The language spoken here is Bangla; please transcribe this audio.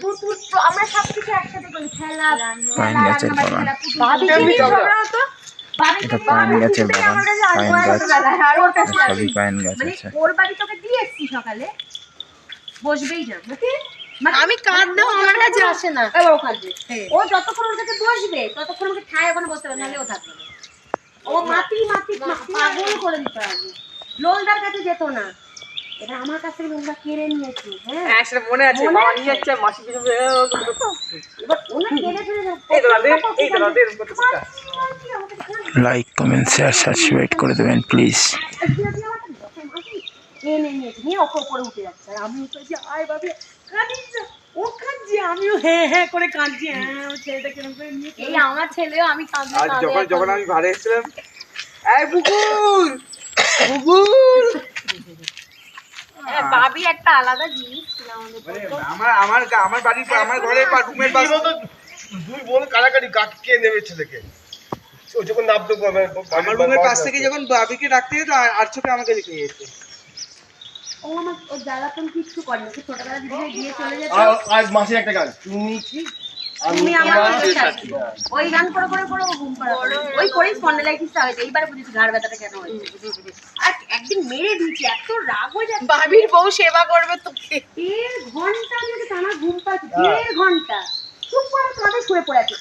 পুতুল আমরা সবকিছু একসাথে করি, খেলা পাইন গাছের বাগান। এটা পাইন গাছের বাগান, পাইন গাছ, সবই পাইন গাছ আছে। ওর বাড়ি তোকে দিয়ে এসছি সকালে, বসবেই না নাকি? আমি কাঁদলেও আমার কাছে আসে না। ও যতক্ষণ ওর কাছে বসবে ততক্ষণ ওকে ঠায় ওখানে বসতে হবে, নাহলে ও থাকবে না। ও মাটি পাগল করে দিতে হবে। লোলদার কাছে যেত না, এটা আমার কাছ থেকে লোলদা কেড়ে নিয়েছে। হ্যাঁ সেটা মনে আছে, বাবা নিয়ে যাচ্ছে মাসি কিছু এবার ওনা কেড়ে ফেলে লাইক, কমেন্ট, শেয়ার, সাবস্ক্রাইব করে দেবেন প্লিজ। এনে নিয়েছে, নিয়ে ওকে উপরে উঠে যাচ্ছে। আর আমি উঠে যে আয় বাবা কাঁদিস না, ও কাঁদছে, আমিও হ্যাঁ হ্যাঁ করে কাঁদছি। হ্যাঁ ও ছেলেটা কেরম করে নিয়ে এই আমার ছেলেও আমি কাঁদলে আর কাঁদে যখন আমি ঘরে এসেছিলাম, এই বুকুল বুকুল, বাবি একটা আলাদা জিনিস ছিল আমাদের। আমার বাড়ির আমার ঘরের রুমের পাশে দুই বোন কারাকারি কে নেবে ছেলেকে, ও যখন নামতো আমার রুমের পাশ থেকে যখন বাবিকে ডাকতে যেত আর চোখে আমাকে লিখে যেত। ও আমার ও জ্বালাতন কিচ্ছু করেনি, ওকে ছোটবেলা দিদিভাই দিয়ে চলে যেত। আজ মাসের একটা গান, তুমি কি তুমি আমার কাছে থাকি, ওই গান করে করে করে ও ঘুম পাড়া করে। ওই করেই স্পন্ডালাইটিসটা হয়েছে। এইবার বুঝেছি ঘাড় ব্যথাটা কেন হয়েছে। আর একদিন মেরে দিয়েছি, এত রাগ হয়ে যাচ্ছে। বাবির বউ সেবা করবে তোকে। 1.5 ঘন্টা আমি ওকে টানা ঘুম পাচ্ছি, 1.5 ঘন্টা চুপ করে কাঁধে শুয়ে পড়ে আছে।